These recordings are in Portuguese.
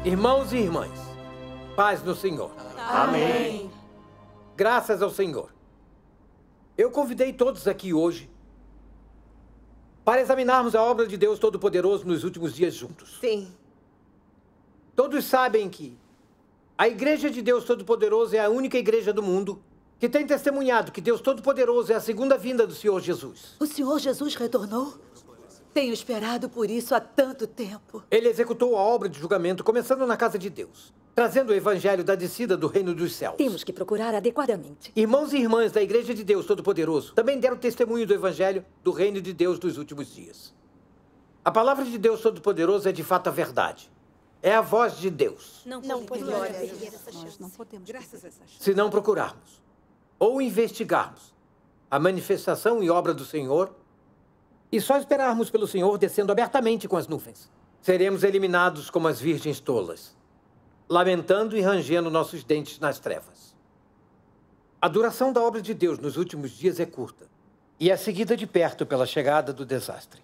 Irmãos e irmãs, paz no Senhor. Amém. Graças ao Senhor. Eu convidei todos aqui hoje para examinarmos a obra de Deus Todo-Poderoso nos últimos dias juntos. Sim. Todos sabem que a Igreja de Deus Todo-Poderoso é a única igreja do mundo que tem testemunhado que Deus Todo-Poderoso é a segunda vinda do Senhor Jesus. O Senhor Jesus retornou? Tenho esperado por isso há tanto tempo. Ele executou a obra de julgamento começando na casa de Deus, trazendo o evangelho da descida do reino dos céus. Temos que procurar adequadamente. Irmãos e irmãs da Igreja de Deus Todo-Poderoso também deram testemunho do evangelho do reino de Deus dos últimos dias. A palavra de Deus Todo-Poderoso é de fato a verdade. É a voz de Deus. Não podemos perder essa chance. Nós não podemos perder essa chance. Se não procurarmos ou investigarmos a manifestação e obra do Senhor e só esperarmos pelo Senhor descendo abertamente com as nuvens, seremos eliminados como as virgens tolas, lamentando e rangendo nossos dentes nas trevas. A duração da obra de Deus nos últimos dias é curta e é seguida de perto pela chegada do desastre.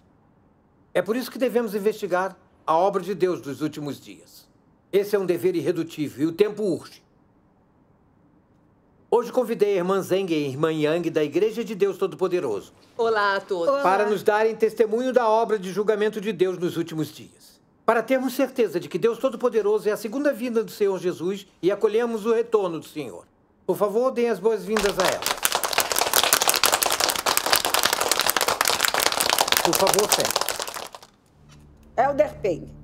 É por isso que devemos investigar a obra de Deus dos últimos dias. Esse é um dever irredutível e o tempo urge. Hoje convidei a irmã Zeng e a irmã Yang da Igreja de Deus Todo-Poderoso Olá a todos. para nos darem testemunho da obra de julgamento de Deus nos últimos dias. Para termos certeza de que Deus Todo-Poderoso é a segunda vinda do Senhor Jesus e acolhemos o retorno do Senhor. Por favor, deem as boas-vindas a elas. Por favor, sente. Elder Payne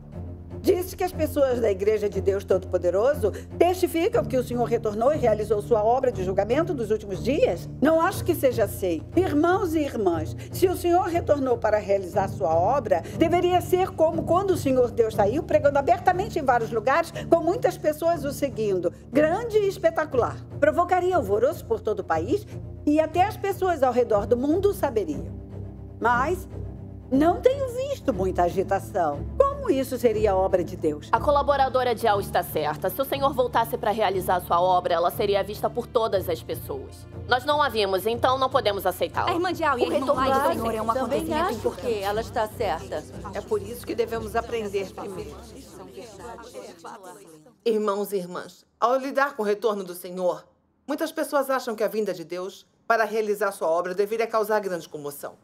disse que as pessoas da Igreja de Deus Todo-Poderoso testificam que o Senhor retornou e realizou sua obra de julgamento dos últimos dias? Não acho que seja assim. Irmãos e irmãs, se o Senhor retornou para realizar sua obra, deveria ser como quando o Senhor Deus saiu pregando abertamente em vários lugares, com muitas pessoas o seguindo. Grande e espetacular. Provocaria alvoroço por todo o país e até as pessoas ao redor do mundo saberiam. Mas não tenho visto muita agitação. Como isso seria obra de Deus? A colaboradora de Al está certa. Se o Senhor voltasse para realizar sua obra, ela seria vista por todas as pessoas. Nós não a vimos, então não podemos aceitá-la. A irmã de Al e a irmã Lai do Senhor é um Também acontecimento acho importante. que ela está certa. É por isso que devemos aprender primeiro. Irmãos e irmãs, ao lidar com o retorno do Senhor, muitas pessoas acham que a vinda de Deus para realizar sua obra deveria causar grande comoção.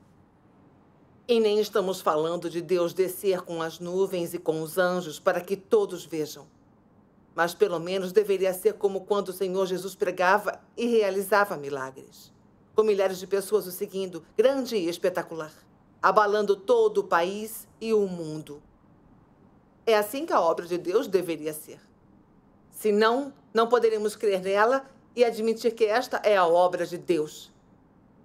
E nem estamos falando de Deus descer com as nuvens e com os anjos para que todos vejam. Mas pelo menos deveria ser como quando o Senhor Jesus pregava e realizava milagres, com milhares de pessoas o seguindo, grande e espetacular, abalando todo o país e o mundo. É assim que a obra de Deus deveria ser. Senão, não poderíamos crer nela e admitir que esta é a obra de Deus.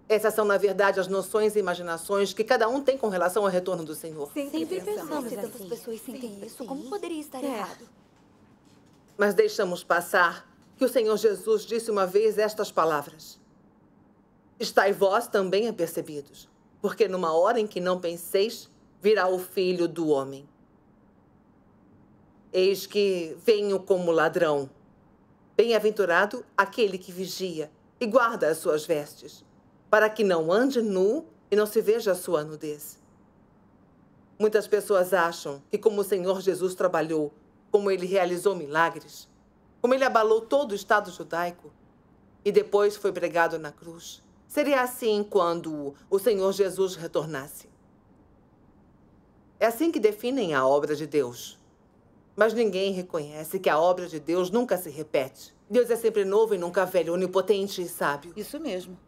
Essas são, na verdade, as noções e imaginações que cada um tem com relação ao retorno do Senhor. Sempre pensamos se tantas pessoas sentem isso, como poderia estar errado? Mas deixamos passar que o Senhor Jesus disse uma vez estas palavras: estai vós também apercebidos, porque numa hora em que não penseis, virá o Filho do Homem. Eis que venho como ladrão. Bem-aventurado aquele que vigia e guarda as suas vestes, para que não ande nu e não se veja a sua nudez. Muitas pessoas acham que como o Senhor Jesus trabalhou, como ele realizou milagres, como ele abalou todo o Estado judaico e depois foi pregado na cruz, seria assim quando o Senhor Jesus retornasse. É assim que definem a obra de Deus. Mas ninguém reconhece que a obra de Deus nunca se repete. Deus é sempre novo e nunca velho, onipotente e sábio. Isso mesmo.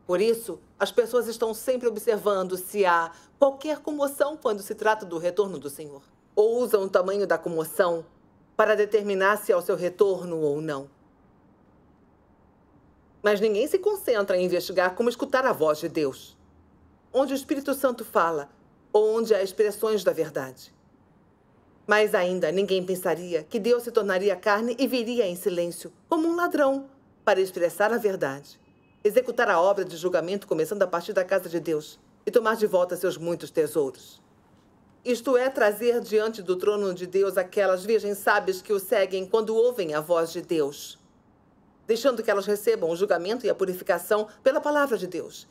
Por isso, as pessoas estão sempre observando se há qualquer comoção quando se trata do retorno do Senhor. Ou usam o tamanho da comoção para determinar se é o seu retorno ou não. Mas ninguém se concentra em investigar como escutar a voz de Deus, onde o Espírito Santo fala, ou onde há expressões da verdade. Mas ainda ninguém pensaria que Deus se tornaria carne e viria em silêncio, como um ladrão, para expressar a verdade, executar a obra de julgamento começando a partir da casa de Deus e tomar de volta seus muitos tesouros. Isto é, trazer diante do trono de Deus aquelas virgens sábias que o seguem quando ouvem a voz de Deus, deixando que elas recebam o julgamento e a purificação pela palavra de Deus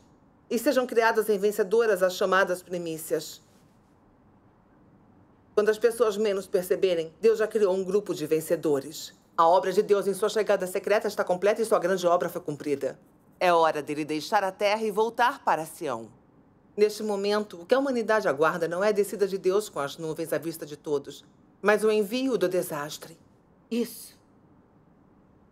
e sejam criadas em vencedoras as chamadas primícias. Quando as pessoas menos perceberem, Deus já criou um grupo de vencedores. A obra de Deus em sua chegada secreta está completa e sua grande obra foi cumprida. É hora dele deixar a terra e voltar para Sião. Neste momento, o que a humanidade aguarda não é a descida de Deus com as nuvens à vista de todos, mas o envio do desastre. Isso.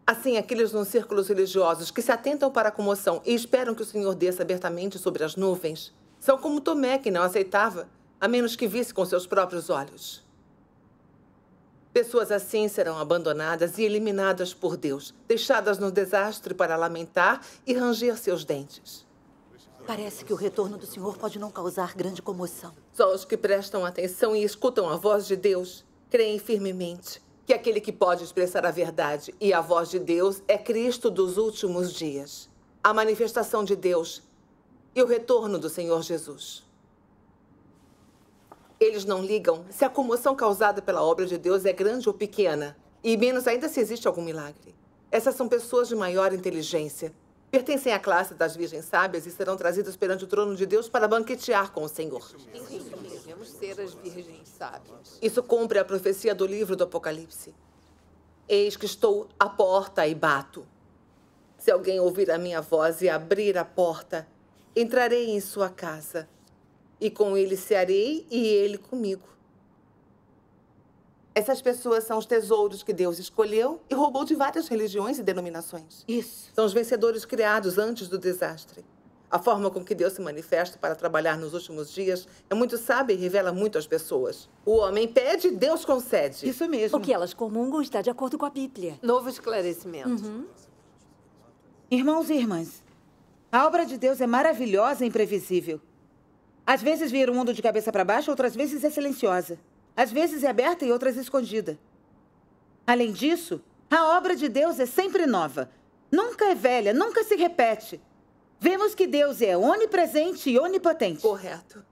Assim, aqueles nos círculos religiosos que se atentam para a comoção e esperam que o Senhor desça abertamente sobre as nuvens, são como Tomé, que não aceitava, a menos que visse com seus próprios olhos. Pessoas assim serão abandonadas e eliminadas por Deus, deixadas no desastre para lamentar e ranger seus dentes. Parece que o retorno do Senhor pode não causar grande comoção. Só os que prestam atenção e escutam a voz de Deus creem firmemente que aquele que pode expressar a verdade e a voz de Deus é Cristo dos últimos dias, a manifestação de Deus e o retorno do Senhor Jesus. Eles não ligam se a comoção causada pela obra de Deus é grande ou pequena, e menos ainda se existe algum milagre. Essas são pessoas de maior inteligência. Pertencem à classe das virgens sábias e serão trazidas perante o trono de Deus para banquetear com o Senhor. Devemos ser as virgens sábias. Isso cumpre a profecia do livro do Apocalipse. Eis que estou à porta e bato. Se alguém ouvir a minha voz e abrir a porta, entrarei em sua casa, e com ele cearei e ele comigo. Essas pessoas são os tesouros que Deus escolheu e roubou de várias religiões e denominações. Isso. São os vencedores criados antes do desastre. A forma com que Deus se manifesta para trabalhar nos últimos dias é muito sábia e revela muito às pessoas. O homem pede, Deus concede. Isso mesmo. O que elas comungam está de acordo com a Bíblia. Novo esclarecimento. Irmãos e irmãs, a obra de Deus é maravilhosa e imprevisível. Às vezes vira o mundo de cabeça para baixo, outras vezes é silenciosa. Às vezes é aberta e outras escondida. Além disso, a obra de Deus é sempre nova. Nunca é velha, nunca se repete. Vemos que Deus é onipresente e onipotente. Correto.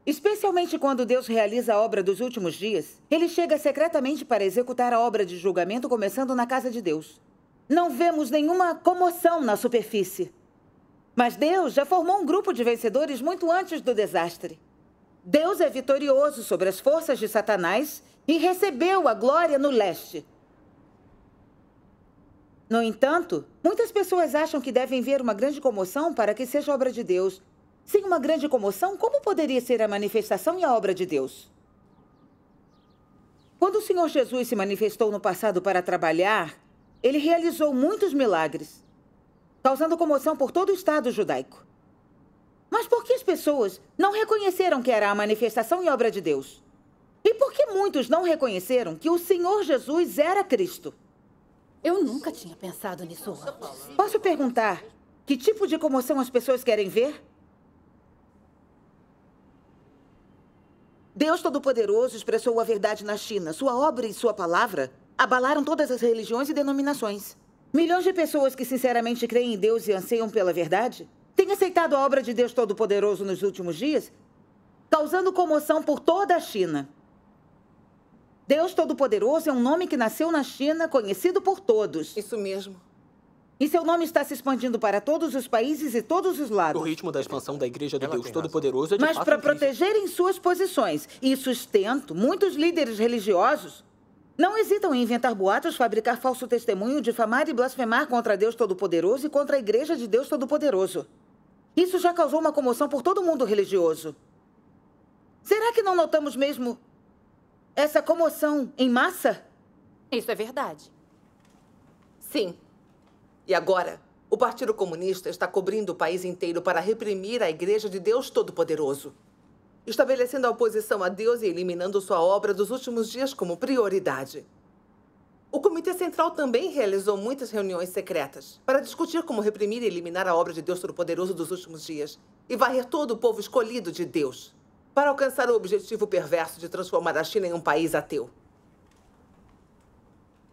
Especialmente quando Deus realiza a obra dos últimos dias, ele chega secretamente para executar a obra de julgamento, começando na casa de Deus. Não vemos nenhuma comoção na superfície. Mas Deus já formou um grupo de vencedores muito antes do desastre. Deus é vitorioso sobre as forças de Satanás e recebeu a glória no leste. No entanto, muitas pessoas acham que devem ver uma grande comoção para que seja obra de Deus. Sem uma grande comoção, como poderia ser a manifestação e a obra de Deus? Quando o Senhor Jesus se manifestou no passado para trabalhar, ele realizou muitos milagres, causando comoção por todo o estado judaico. Mas por que as pessoas não reconheceram que era a manifestação e obra de Deus? E por que muitos não reconheceram que o Senhor Jesus era Cristo? Eu nunca tinha pensado nisso antes. Posso perguntar, que tipo de comoção as pessoas querem ver? Deus Todo-Poderoso expressou a verdade na China. Sua obra e sua palavra abalaram todas as religiões e denominações. Milhões de pessoas que sinceramente creem em Deus e anseiam pela verdade têm aceitado a obra de Deus Todo-Poderoso nos últimos dias, causando comoção por toda a China. Deus Todo-Poderoso é um nome que nasceu na China, conhecido por todos. Isso mesmo. E seu nome está se expandindo para todos os países e todos os lados. O ritmo da expansão da Igreja do Deus Todo-Poderoso é de Mas fato para incrível. protegerem suas posições e sustento, muitos líderes religiosos não hesitam em inventar boatos, fabricar falso testemunho, difamar e blasfemar contra Deus Todo-Poderoso e contra a Igreja de Deus Todo-Poderoso. Isso já causou uma comoção por todo o mundo religioso. Será que não notamos mesmo essa comoção em massa? Isso é verdade. Sim. E agora, o Partido Comunista está cobrindo o país inteiro para reprimir a Igreja de Deus Todo-Poderoso, estabelecendo a oposição a Deus e eliminando sua obra dos últimos dias como prioridade. O Comitê Central também realizou muitas reuniões secretas para discutir como reprimir e eliminar a obra de Deus Todo-Poderoso dos últimos dias e varrer todo o povo escolhido de Deus para alcançar o objetivo perverso de transformar a China em um país ateu.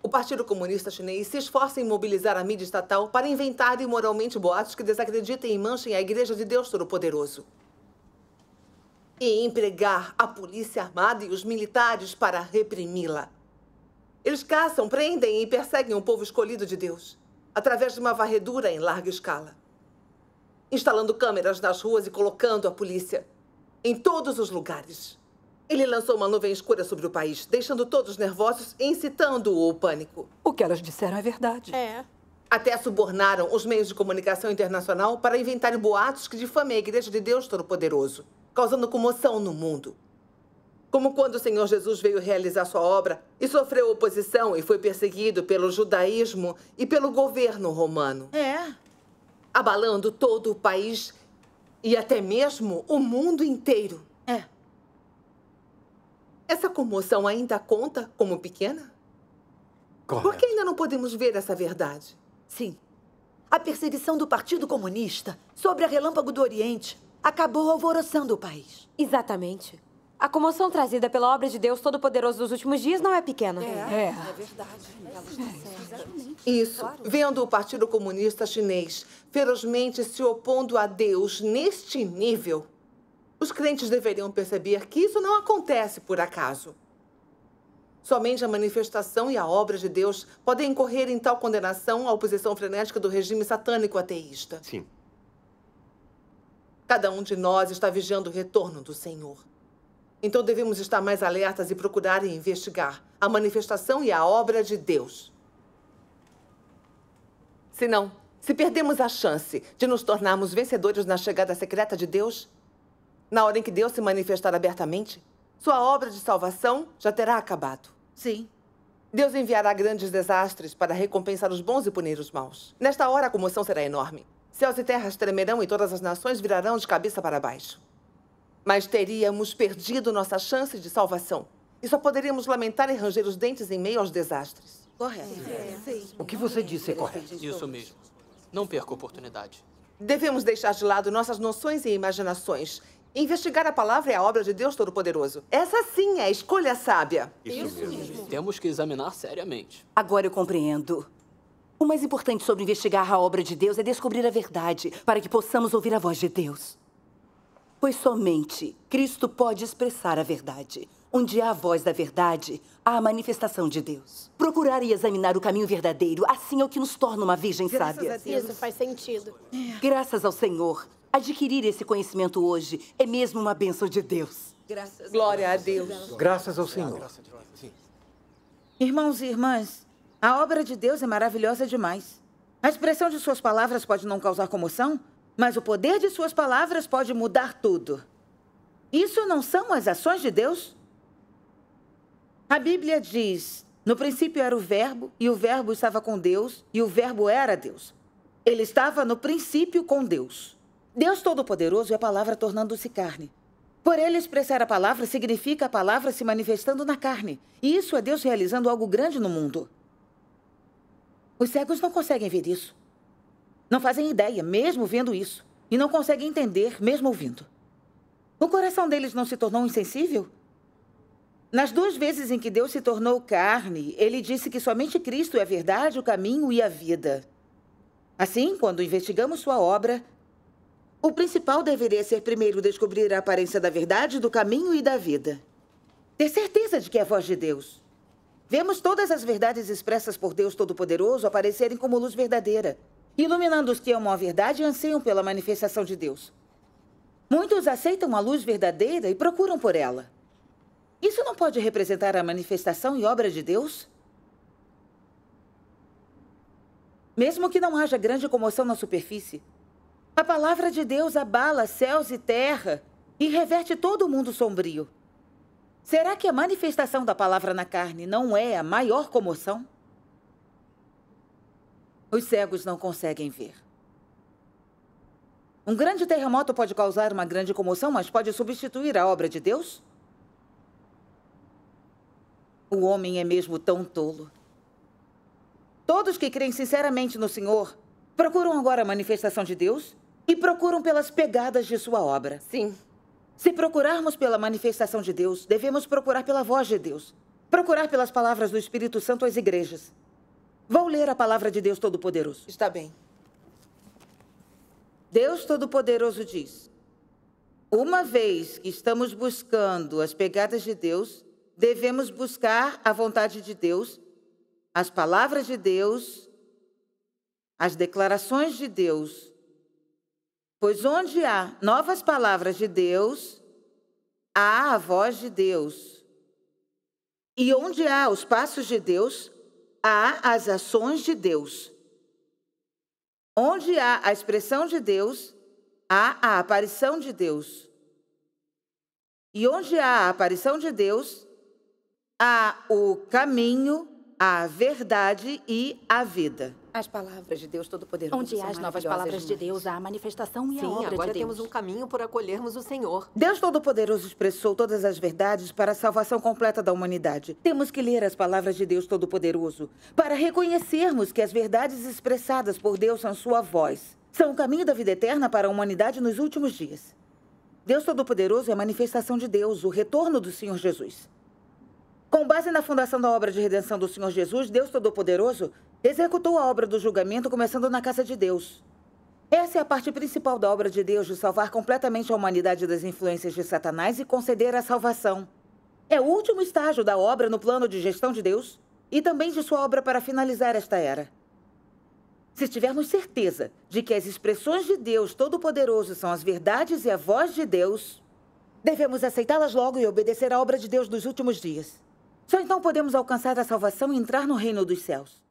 O Partido Comunista Chinês se esforça em mobilizar a mídia estatal para inventar imoralmente boatos que desacreditem e manchem a Igreja de Deus Todo-Poderoso. E empregar a polícia armada e os militares para reprimi-la. Eles caçam, prendem e perseguem o povo escolhido de Deus, através de uma varredura em larga escala, instalando câmeras nas ruas e colocando a polícia em todos os lugares. Ele lançou uma nuvem escura sobre o país, deixando todos nervosos e incitando o pânico. O que elas disseram é verdade. Até subornaram os meios de comunicação internacional para inventarem boatos que difamem a Igreja de Deus Todo-Poderoso, causando comoção no mundo. Como quando o Senhor Jesus veio realizar sua obra e sofreu oposição e foi perseguido pelo judaísmo e pelo governo romano. Abalando todo o país e até mesmo o mundo inteiro. Essa comoção ainda conta como pequena? Correto. Por que ainda não podemos ver essa verdade? Sim. A perseguição do Partido Comunista sobre a Relâmpago do Oriente acabou alvoroçando o país. Exatamente. A comoção trazida pela obra de Deus Todo-Poderoso dos últimos dias não é pequena. É verdade. Isso. Vendo o Partido Comunista Chinês ferozmente se opondo a Deus neste nível, os crentes deveriam perceber que isso não acontece por acaso. Somente a manifestação e a obra de Deus podem incorrer em tal condenação à oposição frenética do regime satânico ateísta. Sim. Cada um de nós está vigiando o retorno do Senhor. Então devemos estar mais alertas e procurar e investigar a manifestação e a obra de Deus. Senão, se perdemos a chance de nos tornarmos vencedores na chegada secreta de Deus, na hora em que Deus se manifestar abertamente, sua obra de salvação já terá acabado. Sim. Deus enviará grandes desastres para recompensar os bons e punir os maus. Nesta hora, a comoção será enorme. Céus e terras tremerão e todas as nações virarão de cabeça para baixo. Mas teríamos perdido nossa chance de salvação. E só poderíamos lamentar e ranger os dentes em meio aos desastres. Correto. O que você disse é correto. Isso mesmo. Não perca a oportunidade. Devemos deixar de lado nossas noções e imaginações. Investigar a palavra e a obra de Deus Todo-Poderoso. Essa sim é a escolha sábia. Isso mesmo. Temos que examinar seriamente. Agora eu compreendo. O mais importante sobre investigar a obra de Deus é descobrir a verdade, para que possamos ouvir a voz de Deus. Pois somente Cristo pode expressar a verdade. Onde há a voz da verdade, há a manifestação de Deus. Procurar e examinar o caminho verdadeiro, assim é o que nos torna uma virgem sábia. Isso faz sentido. Graças ao Senhor, adquirir esse conhecimento hoje é mesmo uma bênção de Deus. Glória a Deus. Graças ao Senhor. Irmãos e irmãs, a obra de Deus é maravilhosa demais. A expressão de suas palavras pode não causar comoção, mas o poder de suas palavras pode mudar tudo. Isso não são as ações de Deus? A Bíblia diz, no princípio era o Verbo, e o Verbo estava com Deus, e o Verbo era Deus. Ele estava no princípio com Deus. Deus Todo-Poderoso é a palavra tornando-se carne. Por ele expressar a palavra significa a palavra se manifestando na carne. E isso é Deus realizando algo grande no mundo. Os cegos não conseguem ver isso. Não fazem ideia, mesmo vendo isso. E não conseguem entender, mesmo ouvindo. O coração deles não se tornou insensível? Nas 2 vezes em que Deus se tornou carne, ele disse que somente Cristo é a verdade, o caminho e a vida. Assim, quando investigamos sua obra, o principal deveria ser primeiro descobrir a aparência da verdade, do caminho e da vida. Ter certeza de que é a voz de Deus. Vemos todas as verdades expressas por Deus Todo-Poderoso aparecerem como luz verdadeira, iluminando os que amam a verdade e anseiam pela manifestação de Deus. Muitos aceitam a luz verdadeira e procuram por ela. Isso não pode representar a manifestação e obra de Deus? Mesmo que não haja grande comoção na superfície, a palavra de Deus abala céus e terra e reverte todo o mundo sombrio. Será que a manifestação da palavra na carne não é a maior comoção? Os cegos não conseguem ver. Um grande terremoto pode causar uma grande comoção, mas pode substituir a obra de Deus? O homem é mesmo tão tolo. Todos que creem sinceramente no Senhor procuram agora a manifestação de Deus e procuram pelas pegadas de sua obra. Sim. Se procurarmos pela manifestação de Deus, devemos procurar pela voz de Deus. Procurar pelas palavras do Espírito Santo às igrejas. Vou ler a palavra de Deus Todo-Poderoso. Está bem. Deus Todo-Poderoso diz: uma vez que estamos buscando as pegadas de Deus, devemos buscar a vontade de Deus, as palavras de Deus, as declarações de Deus. Pois onde há novas palavras de Deus, há a voz de Deus. E onde há os passos de Deus, há as ações de Deus. Onde há a expressão de Deus, há a aparição de Deus. E onde há a aparição de Deus, há o caminho, a verdade e a vida. As palavras de Deus Todo-Poderoso. Onde há as novas palavras de Deus, há a manifestação e a obra de Deus. Sim, agora temos um caminho por acolhermos o Senhor. Deus Todo-Poderoso expressou todas as verdades para a salvação completa da humanidade. Temos que ler as palavras de Deus Todo-Poderoso para reconhecermos que as verdades expressadas por Deus são sua voz. São o caminho da vida eterna para a humanidade nos últimos dias. Deus Todo-Poderoso é a manifestação de Deus, o retorno do Senhor Jesus. Com base na fundação da obra de redenção do Senhor Jesus, Deus Todo-Poderoso executou a obra do julgamento começando na casa de Deus. Essa é a parte principal da obra de Deus, de salvar completamente a humanidade das influências de Satanás e conceder a salvação. É o último estágio da obra no plano de gestão de Deus e também de sua obra para finalizar esta era. Se tivermos certeza de que as expressões de Deus Todo-Poderoso são as verdades e a voz de Deus, devemos aceitá-las logo e obedecer à obra de Deus dos últimos dias. Só então podemos alcançar a salvação e entrar no reino dos céus.